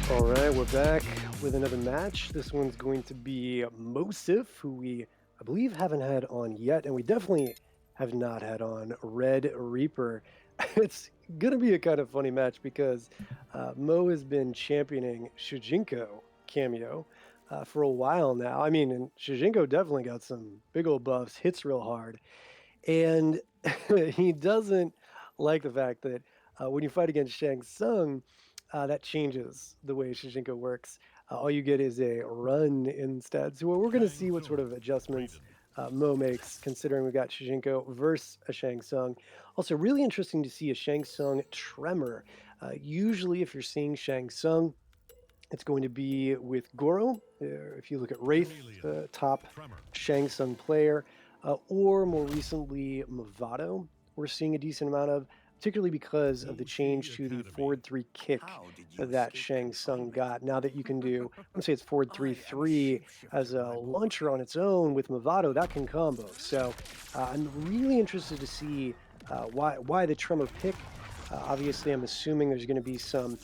All right, we're back with another match. This one's going to be Moseph, who I believe, haven't had on yet, and we definitely have not had on Red Reaper. It's going to be a kind of funny match because Mo has been championing Shujinko cameo for a while now. I mean, and Shujinko definitely got some big old buffs, hits real hard, and he doesn't like the fact that when you fight against Shang Tsung, that changes the way Shijinko works. All you get is a run instead. So we're going to see what sort of adjustments Mo makes, considering we got Shijinko versus a Shang Tsung. Also, really interesting to see a Shang Tsung tremor. Usually, if you're seeing Shang Tsung, it's going to be with Goro. If you look at Wraith, top Shang Tsung player, or more recently Movado, we're seeing a decent amount of, particularly because of the change to the forward three kick that Shang Tsung got. Now that you can do, I'm gonna say it's forward 3-3 as a launcher on its own with Movado, that can combo. So I'm really interested to see why the tremor pick. Obviously, I'm assuming there's going to be some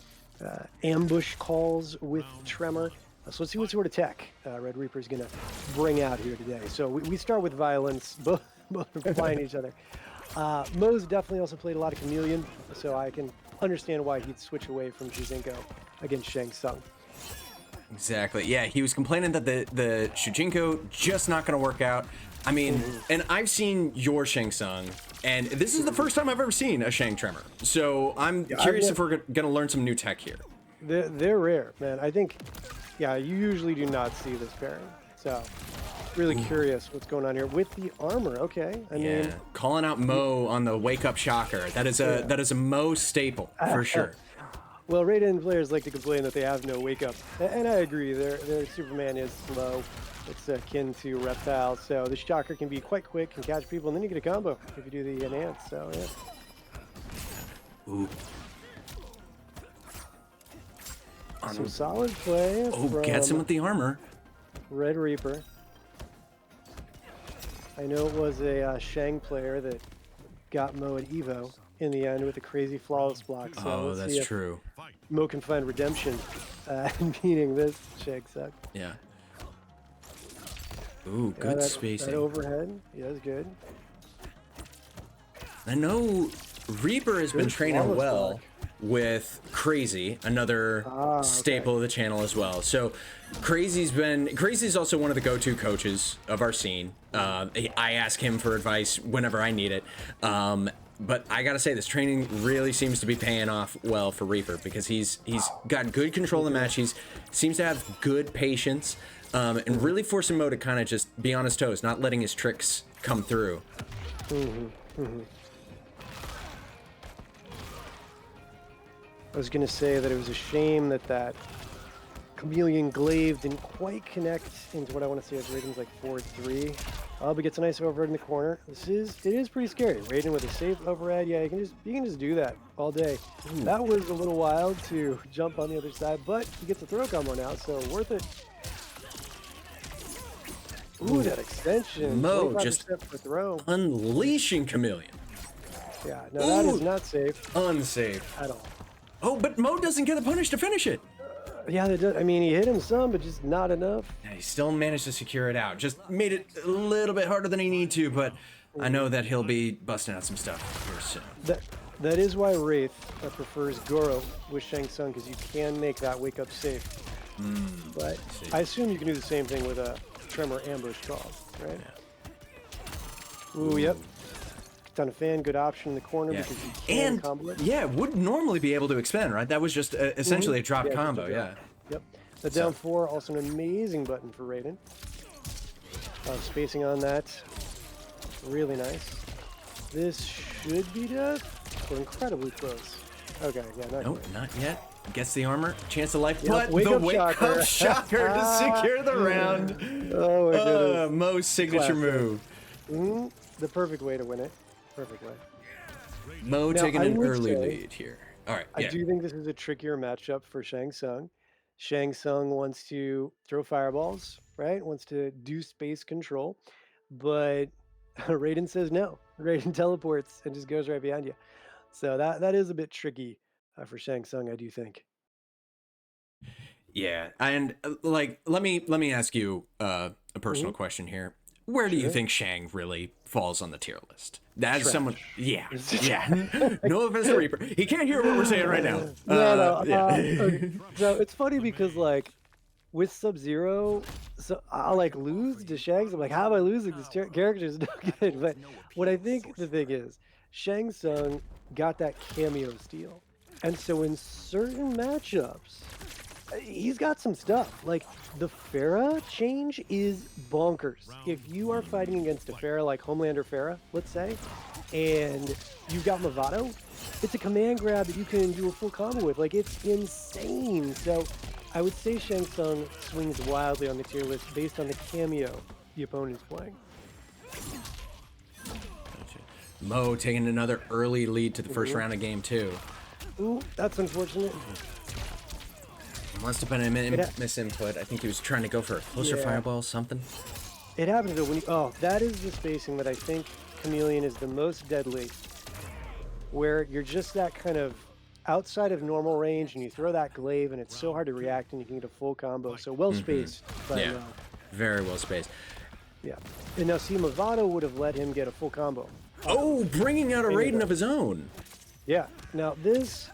ambush calls with Tremor. So let's see what sort of tech Red Reaper is going to bring out here today. So we start with violence, both are flying each other. Mo's definitely also played a lot of Chameleon, so I can understand why he'd switch away from Jizinko against Shang Tsung. Exactly. Yeah, he was complaining that the Shujinko just not going to work out. I mean, and I've seen your Shang Tsung, and this is the first time I've ever seen a Shang Tremor. So I'm curious if we're going to learn some new tech here. They're rare, man. I think, yeah, you usually do not see this pairing. So really curious what's going on here with the armor. Okay, I mean, calling out Mo on the wake up shocker. That is a Mo staple for sure. Well, Raiden players like to complain that they have no wake up, and I agree. Their Superman is slow. It's akin to Reptile, so the shocker can be quite quick, can catch people, and then you get a combo if you do the enhance. So yeah. Ooh. Some solid play. Gets him with the armor. Red Reaper. I know it was a Shang player that got Mo at Evo in the end with a crazy flawless block. So that's true. Mo can find redemption in beating this Shang Tsung. Yeah. Ooh, good spacing. That overhead, yeah, that's good. I know Reaper has been training well with Crazy, another staple of the channel as well. So Crazy's also one of the go-to coaches of our scene. I ask him for advice whenever I need it. But I gotta say, this training really seems to be paying off well for Reaper because he's got good control of the match. He seems to have good patience, and really forcing Mo to kind of just be on his toes, not letting his tricks come through. I was gonna say that it was a shame that Chameleon Glaive didn't quite connect into what I want to say is Raiden's like 4-3. But gets a nice overhead in the corner. It is pretty scary. Raiden with a safe overhead. Yeah, you can just do that all day. That was a little wild to jump on the other side, but he gets a throw combo now, so worth it. Ooh, that extension. Mo just for throw. Unleashing Chameleon. Yeah, no, that is not safe. Unsafe. At all. Oh, but Mo doesn't get the punish to finish it. Yeah, I mean, he hit him some, but just not enough. Yeah, he still managed to secure it out. Just made it a little bit harder than he needed to, but I know that he'll be busting out some stuff here soon. That is why Wraith prefers Goro with Shang Tsung, because you can make that wake up safe. But I assume you can do the same thing with a Tremor ambush call, right? Yeah. Ooh, yep. Ton of fan, good option in the corner because you can combo it. Yeah, would normally be able to expand, right? That was just essentially a drop combo, yeah. Yep. The down 4, also an amazing button for Raiden. Spacing on that, really nice. This should be death. We're incredibly close. Okay, yeah, not yet. Gets the armor, chance of life, yep, but the wake up shocker to secure the round. Oh my goodness. Mo's signature move. The perfect way to win it. Perfect way. Mo taking an early lead here. All right. I do think this is a trickier matchup for Shang Tsung. Shang Tsung wants to throw fireballs, right? Wants to do space control, but Raiden says no. Raiden teleports and just goes right behind you. So that is a bit tricky for Shang Tsung, I do think. Yeah, and like let me ask you a personal question here. Where do you think Shang really falls on the tier list? As someone, yeah, yeah. No offense to Reaper, he can't hear what we're saying right now. Okay. So it's funny because like with Sub-Zero, so I'll like lose to Shang. I'm like, how am I losing? This character is no good. But what I think the thing is, Shang Tsung got that cameo steal, and so in certain matchups, he's got some stuff. Like the Pharah change is bonkers. If you are fighting against a Pharah like Homelander Pharah, let's say, and you've got Movado, it's a command grab that you can do a full combo with. Like it's insane. So I would say Shang Tsung swings wildly on the tier list based on the cameo the opponent is playing. Mo taking another early lead to the first round of game 2. Ooh, that's unfortunate. Must have been a misinput. I think he was trying to go for a closer fireball, something. It happens though when you, oh, that is the spacing that I think Chameleon is the most deadly, where you're just that kind of outside of normal range and you throw that glaive and it's so hard to react and you can get a full combo. So well spaced. Yeah, very well spaced. Yeah. And now see, Movado would have let him get a full combo. Oh, bringing out a Raiden of his own. Yeah. Now this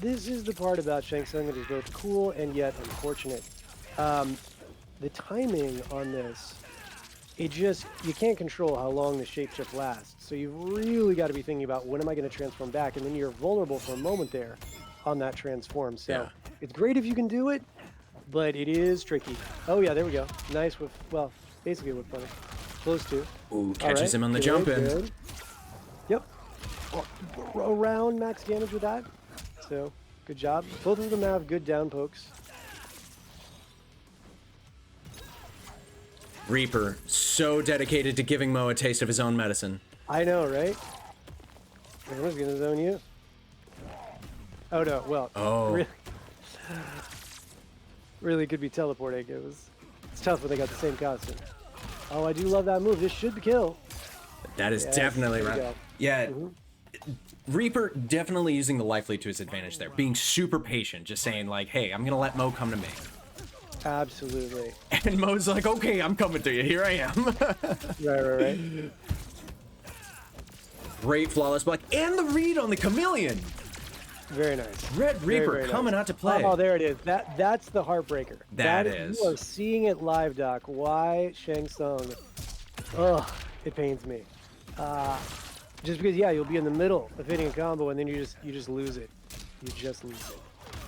is the part about Shang Tsung that is both cool and yet unfortunate. The timing on this, it just, you can't control how long the shapeshift lasts. So you've really got to be thinking about when am I going to transform back, and then you're vulnerable for a moment there on that transform. So it's great if you can do it, but it is tricky. Oh yeah, there we go. Nice with, well, basically with punish. Close to. Ooh, catches him on the jump in. Good. Yep. Around max damage with that. So good job. Both of them have good down pokes. Reaper, so dedicated to giving Mo a taste of his own medicine. I know, right? Everyone's gonna zone you. Oh no, well, really could be teleporting. It's tough when they got the same costume. Oh, I do love that move. This should kill. That is definitely right. Yeah. Reaper definitely using the life lead to his advantage there, being super patient, just saying like, hey, I'm gonna let Mo come to me. Absolutely. And Mo's like, okay, I'm coming to you. Here I am. Right. Great flawless block. And the read on the chameleon. Very nice. Red Reaper very coming nice. out to play. Oh, there it is. That's the heartbreaker. That is. You are seeing it live, Doc. Why Shang Tsung? Ugh, it pains me. Just because, yeah, you'll be in the middle of hitting a combo and then you just lose it. You just lose it.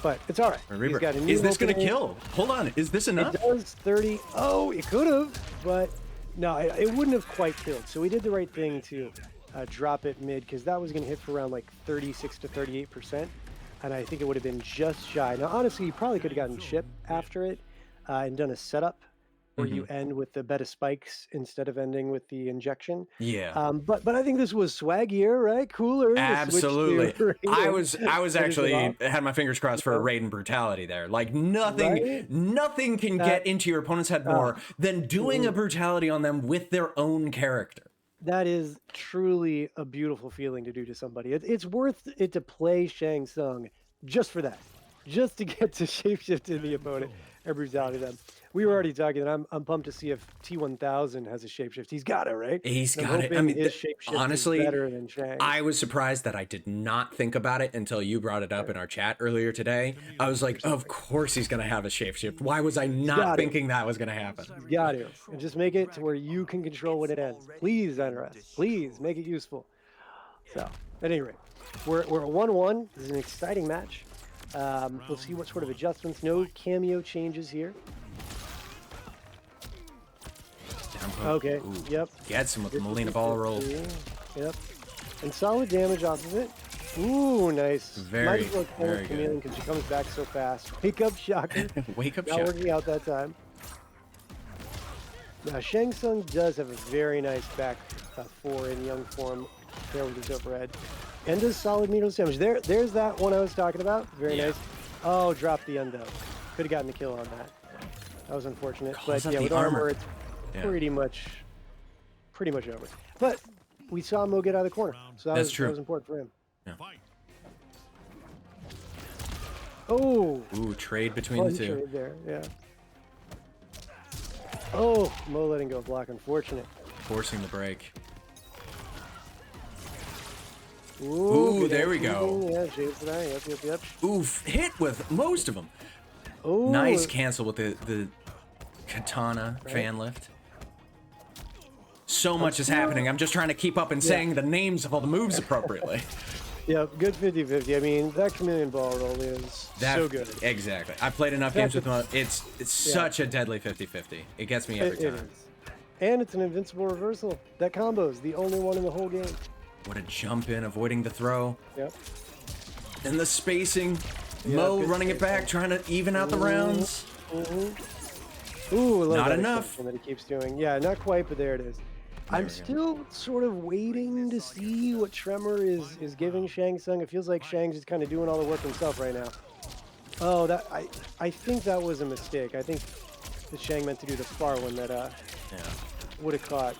But it's all right. Reaper, is this going to kill? Hold on. Is this enough? It does 30. Oh, it could have, but no, it wouldn't have quite killed. So we did the right thing to drop it mid, because that was going to hit for around like 36 to 38%. And I think it would have been just shy. Now, honestly, you probably could have gotten chip after it and done a setup where you end with the beta spikes instead of ending with the injection. Yeah. But I think this was swaggier, right? Cooler. Absolutely. I was actually had my fingers crossed for a Raiden brutality there. Like nothing can get into your opponent's head more than doing a brutality on them with their own character. That is truly a beautiful feeling to do to somebody. It's worth it to play Shang Tsung just for that, just to get to shapeshift in the opponent and brutality them. We were already talking, and I'm pumped to see if T1000 has a shapeshift. He's got it, right? He's got it. I mean, his shapeshift honestly, is better than Shang. I was surprised that I did not think about it until you brought it up in our chat earlier today. I was like, of course he's going to have a shapeshift. Why was I not thinking that was going to happen? He's got it. And just make it to where you can control when it ends. Please, NRS. Please make it useful. So, at any rate, we're at 1-1. This is an exciting match. We'll see what sort of adjustments. No cameo changes here. Okay. Ooh, yep. Gets him with the Molina ball roll. Yep. And solid damage off of it. Ooh, nice. Very, Might as well kill very Chameleon because she comes back so fast. Wake up, Shocker. Wake up, Not Shocker. working out that time. Now, Shang Tsung does have a very nice back four in young form there with his overhead. And does solid needles damage. There's that one I was talking about. Very nice. Oh, dropped the endo. Could have gotten the kill on that. That was unfortunate. But yeah, with armor, it's pretty much over. But we saw Mo get out of the corner, so that was important for him. Yeah. Oh, Ooh, trade between the fun two. trade there. Yeah. Oh, Mo letting go of block. Unfortunate. Forcing the break. Ooh, There we go. Yeah, James and I. Yep. Oof, hit with most of them. Oh, Nice cancel with the katana fan lift. So much is happening. I'm just trying to keep up and saying the names of all the moves appropriately. Yep, good 50-50. I mean, that chameleon ball roll is so good. Exactly. I've played enough games with Mo. It's such a deadly 50-50. It gets me every time. It is. And it's an invincible reversal. That combo is the only one in the whole game. What a jump in, avoiding the throw. Yep. And the spacing. Yeah, Mo running it back, trying to even out the rounds. Ooh, not enough. That he keeps doing. Yeah, not quite, but there it is. I'm still sort of waiting to see what Tremor is giving Shang Tsung. It feels like Shang's just kind of doing all the work himself right now. Oh, I think that was a mistake. I think that Shang meant to do the far one that would have caught.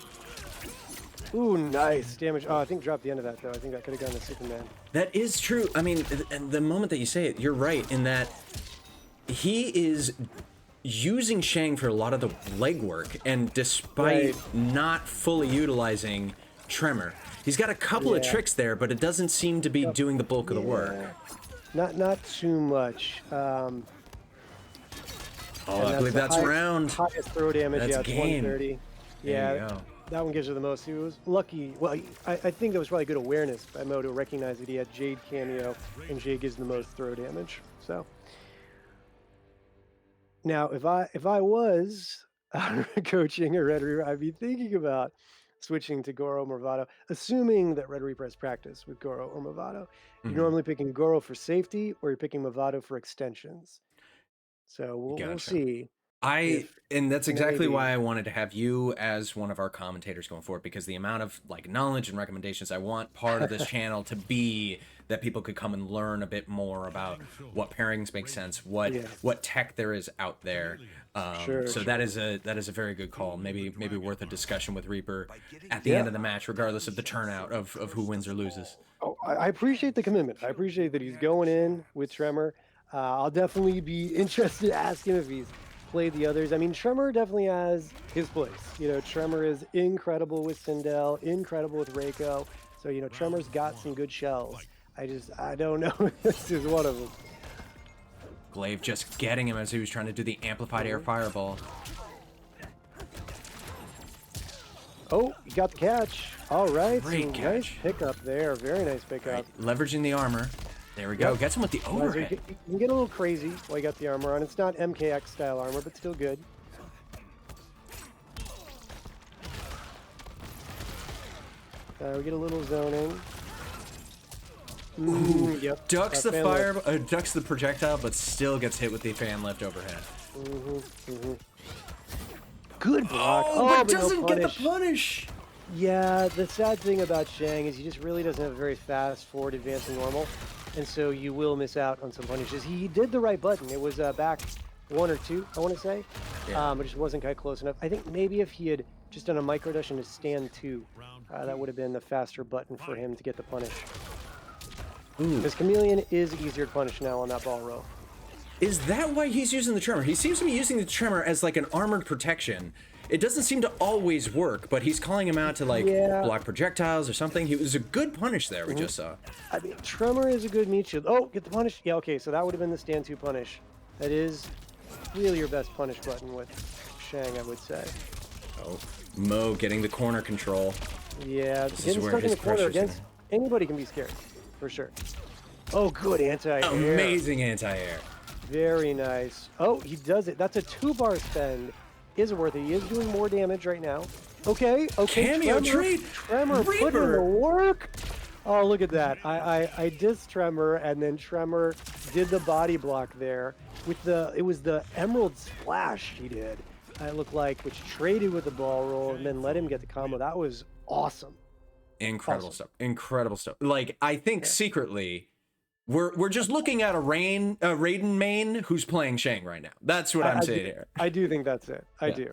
Ooh, nice damage. Oh, I think dropped the end of that though. I think that could have gone to Superman. That is true. I mean, the moment that you say it, you're right in that he is using Shang for a lot of the legwork, and despite not fully utilizing Tremor, he's got a couple of tricks there, but it doesn't seem to be doing the bulk of the work. Not too much. Oh, I believe that's round. Highest throw damage. That's it's 130. There you go. That one gives her the most. He was lucky. Well, I think that was probably good awareness by Mo to recognize that he had Jade cameo, and Jade gives the most throw damage. So now, if I was coaching a Red Reaper, I'd be thinking about switching to Goro Morvato, assuming that Red Reaper has practice with Goro or Morvato. You're normally picking Goro for safety, or you're picking Morvato for extensions. So we'll see. And that's exactly why I wanted to have you as one of our commentators going forward, because the amount of like knowledge and recommendations I want part of this channel to be that people could come and learn a bit more about what pairings make sense, what tech there is out there. That is a very good call. Maybe worth a discussion with Reaper at the end of the match, regardless of the turnout of who wins or loses. Oh, I appreciate the commitment. I appreciate that he's going in with Tremor. I'll definitely be interested to ask him if he's played the others. I mean, Tremor definitely has his place. You know, Tremor is incredible with Sindel, incredible with Reiko. So, you know, Tremor's got some good shells. I don't know if this is one of them. Glaive just getting him as he was trying to do the amplified air fireball. Oh, you got the catch. All right. Great catch. Nice pickup there. Very nice pickup. Right. Leveraging the armor. There we go. Gets him with the overhead. You can get a little crazy while you got the armor on. It's not MKX style armor, but still good. We get a little zoning. Yep. Ducks the fire, ducks the projectile, but still gets hit with the fan lift overhead. Good block. But doesn't get the punish. Yeah, the sad thing about Shang is he just really doesn't have a very fast forward advancing normal, and so you will miss out on some punishes. He did the right button. It was back 1 or 2, I want to say, but just wasn't quite close enough. I think maybe if he had just done a micro dash and a stand 2, that would have been the faster button for him to get the punish. Because Chameleon is easier to punish now on that ball row. Is that why he's using the Tremor? He seems to be using the Tremor as like an armored protection. It doesn't seem to always work, but he's calling him out to like block projectiles or something. He was a good punish there, we just saw. I mean, Tremor is a good meat shield. Oh, get the punish. Yeah, okay, so that would have been the stand 2 punish. That is really your best punish button with Shang, I would say. Oh, Mo getting the corner control. Yeah, getting stuck in the corner against anybody can be scary, for sure. Oh, good anti-air. Amazing anti-air. Very nice. Oh, he does it. That's a 2-bar spend. Is it worth it? He is doing more damage right now. Okay. Cameo trade. Tremor put in the work. Oh, look at that. I dissed Tremor, and then Tremor did the body block there with it was the Emerald Splash he did. It looked like, which traded with the ball roll and then let him get the combo. That was awesome. Incredible stuff. Incredible stuff. Like, I think secretly, we're just looking at a Raiden main who's playing Shang right now. That's what I'm saying here. I do think that's it. I do.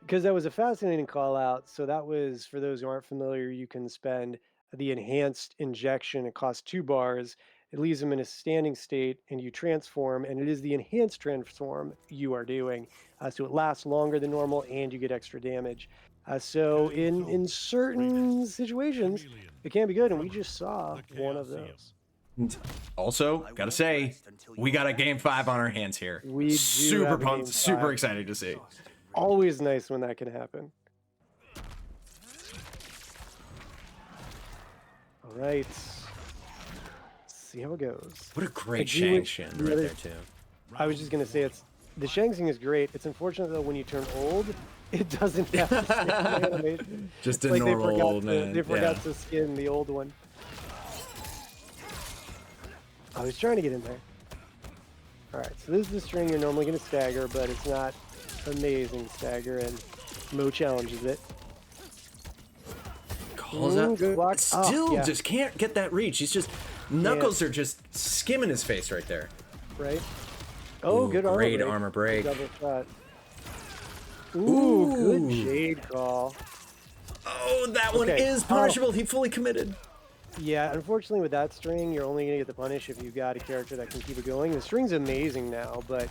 Because that was a fascinating call out. So that was, for those who aren't familiar, you can spend the enhanced injection. It costs 2 bars. it leaves him in a standing state, and you transform, and it is the enhanced transform you are doing. So it lasts longer than normal, and you get extra damage. So in certain situations, it can be good, and we just saw one of those. Also, gotta say, we got a game 5 on our hands here. We do Super have a pumped, game super 5. excited to see. Always nice when that can happen. All right. Let's see how it goes. What a great Shang Tsung right there, too. I was just going to say, the Shang Tsung is great. It's unfortunate, though, when you turn old, it doesn't have the skin animation. Just a normal old man. They forgot to skin the old one. I was trying to get in there. All right, so this is the string you're normally going to stagger, but it's not amazing stagger, and Mo challenges it. Calls out. Good block. Still just can't get that reach. He's just, Knuckles are just skimming his face right there. Right. Oh, good armor break. Great armor break. Double shot. Ooh, good Jade call. Oh, that one is punishable. He fully committed. Yeah, unfortunately with that string, you're only going to get the punish if you've got a character that can keep it going. The string's amazing now, but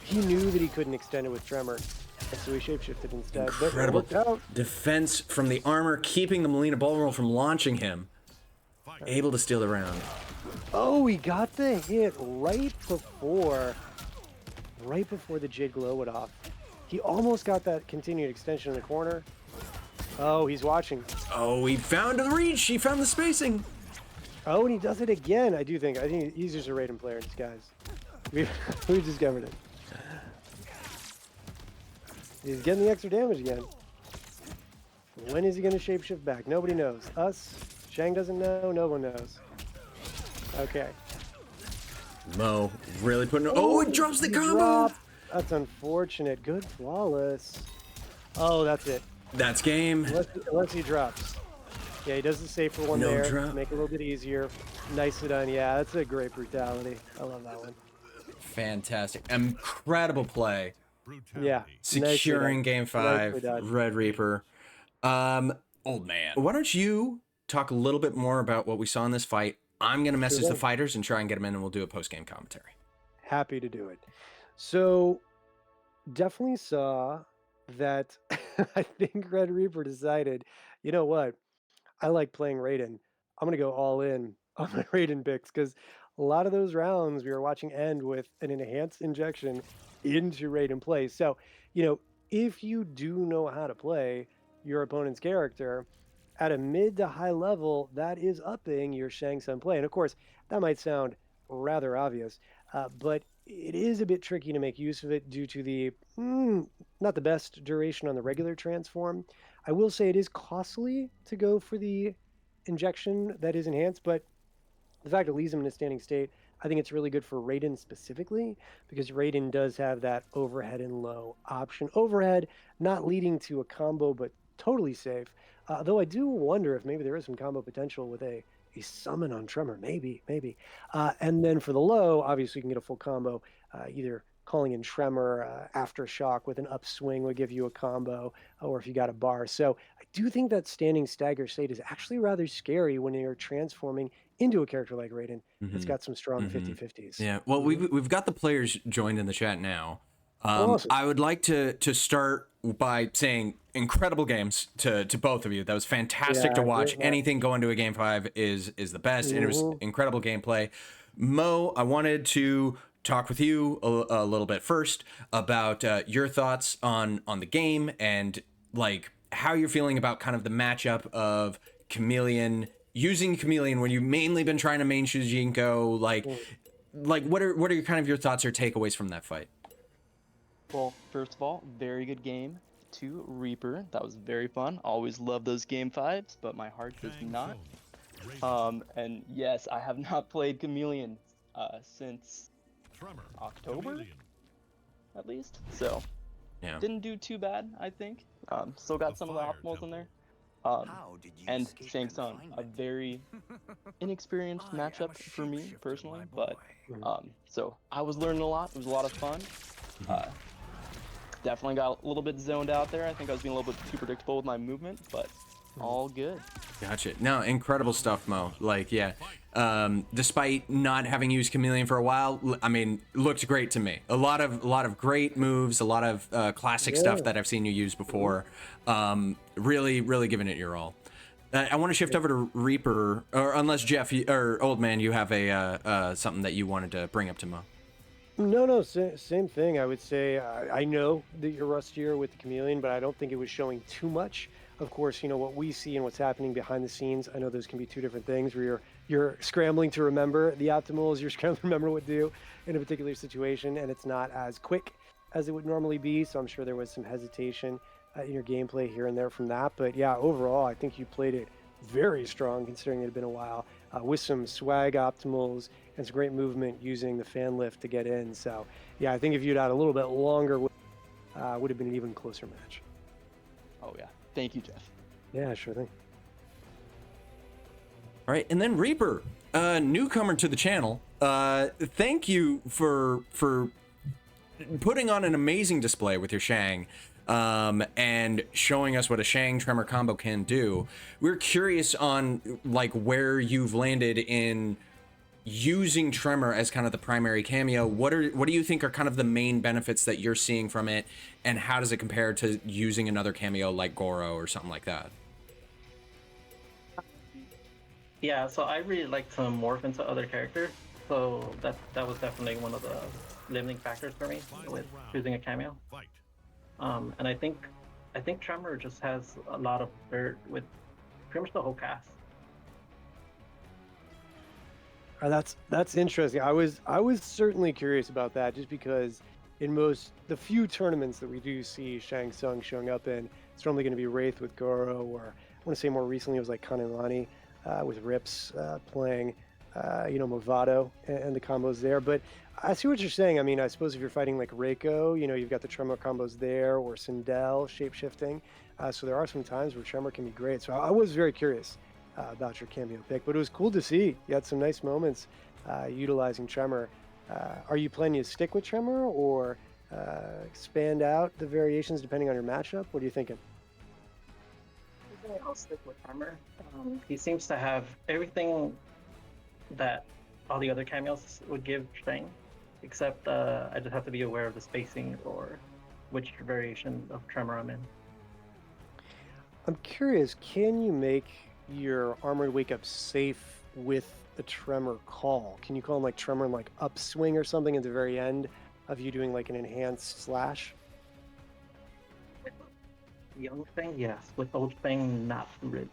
he knew that he couldn't extend it with Tremor, and so he shapeshifted instead. Incredible but it worked out. defense from the armor, keeping the Melina Ballroll from launching him. Able to steal the round. Oh, he got the hit right before the Jade Glow went off. He almost got that continued extension in the corner. Oh, he's watching. Oh, he found the reach. He found the spacing. Oh, and he does it again. I think he's just a Raiden player in disguise. We discovered it. He's getting the extra damage again. When is he going to shapeshift back? Nobody knows. Us? Shang doesn't know. No one knows. Okay. Mo really putting. Oh, it drops the combo. That's unfortunate. Good flawless. Oh, that's it. That's game. Unless he drops. Yeah, he does the safer one there. Drop. Make it a little bit easier. Nicely done. Yeah, that's a great brutality. I love that one. Fantastic. Incredible play. Yeah. Securing game 5. Red Reaper. Old man. Why don't you talk a little bit more about what we saw in this fight? I'm going to message the fighters and try and get them in, and we'll do a post-game commentary. Happy to do it. So, definitely saw that I think Red Reaper decided, you know what? I like playing Raiden. I'm going to go all in on my Raiden picks, because a lot of those rounds we were watching end with an enhanced injection into Raiden play. So, if you do know how to play your opponent's character at a mid to high level, that is upping your Shang Tsung play. And of course, that might sound rather obvious, but it is a bit tricky to make use of it due to the not the best duration on the regular transform. I will say it is costly to go for the injection that is enhanced, but the fact it leaves him in a standing state, I think it's really good for Raiden specifically, because Raiden does have that overhead and low option. Overhead not leading to a combo, but totally safe. Though I do wonder if maybe there is some combo potential with a summon on Tremor, maybe. And then for the low, obviously you can get a full combo, either calling in Tremor, Aftershock with an upswing would give you a combo, or if you got a bar. So I do think that standing stagger state is actually rather scary when you're transforming into a character like Raiden. It's got some strong 50-50s. Yeah, well, we've got the players joined in the chat now. Awesome. I would like to start by saying incredible games to both of you. That was fantastic to watch. Anything going to a game 5 is the best, and it was incredible gameplay. Mo, I wanted to talk with you a little bit first about your thoughts on the game, and like how you're feeling about kind of the matchup of Chameleon, using Chameleon when you've mainly been trying to main Shujinko. Like what are your kind of your thoughts or takeaways from that fight? Well, first of all, very good game to Reaper. That was very fun. Always love those game 5s, but my heart does not. And yes, I have not played Chameleon since October, at least. So, didn't do too bad, I think. Still got some of the optimals in there. And Shang Tsung, a very inexperienced matchup for me personally, but so I was learning a lot. It was a lot of fun. Definitely got a little bit zoned out there. I think I was being a little bit too predictable with my movement, but all good. Gotcha. No, incredible stuff, Mo. Like, yeah. despite not having used Chameleon for a while, I mean, looked great to me. A lot of great moves, a lot of classic stuff that I've seen you use before. Really giving it your all. I want to shift over to Reaper, or unless Jeff or Old Man, you have a something that you wanted to bring up to Mo. No, same thing. I would say I know that you're rustier with the Chameleon, but I don't think it was showing too much. Of course, you know what we see and what's happening behind the scenes. I know those can be two different things where you're scrambling to remember the optimals, you're scrambling to remember what to do in a particular situation, and it's not as quick as it would normally be. So I'm sure there was some hesitation in your gameplay here and there from that. But yeah, overall, I think you played it very strong considering it had been a while, with some swag optimals and some great movement using the fan lift to get in. So yeah, I think if you'd had a little bit longer, would have been an even closer match. Oh yeah, thank you, Jeff. Yeah, sure thing. All right, and then Reaper, newcomer to the channel. Thank you for putting on an amazing display with your Shang, and showing us what a Shang Tremor combo can do. We're curious on like where you've landed in using Tremor as kind of the primary cameo. What do you think are kind of the main benefits that you're seeing from it, and how does it compare to using another cameo like Goro or something like that? Yeah, so I really like to morph into other characters, so that was definitely one of the limiting factors for me with choosing a cameo. And I think Tremor just has a lot of dirt with pretty much the whole cast. That's interesting. I was certainly curious about that, just because in the few tournaments that we do see Shang Tsung showing up in, it's normally going to be Wraith with Goro, or I want to say more recently it was like Kanelani with Rips playing, Movado and the combos there. But I see what you're saying. I mean, I suppose if you're fighting like Reiko, you've got the Tremor combos there, or Sindel shape-shifting. So there are some times where Tremor can be great. So I was very curious about your cameo pick, but it was cool to see. You had some nice moments utilizing Tremor. Are you planning to stick with Tremor, or expand out the variations depending on your matchup? What are you thinking? I'll stick with Tremor. He seems to have everything that all the other cameos would give Shang, except I just have to be aware of the spacing or which variation of Tremor I'm in. I'm curious, can you make your Armored Wake Up safe with the Tremor call? Can you call him like Tremor and like upswing or something at the very end of you doing like an enhanced slash? Young Fang, yes. With old Fang, not really.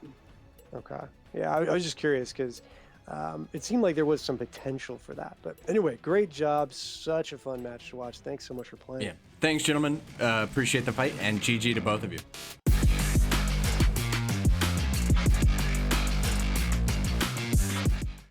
Okay. Yeah, I was just curious because it seemed like there was some potential for that. But anyway, great job. Such a fun match to watch. Thanks so much for playing. Yeah. Thanks, gentlemen. Appreciate the fight, and GG to both of you.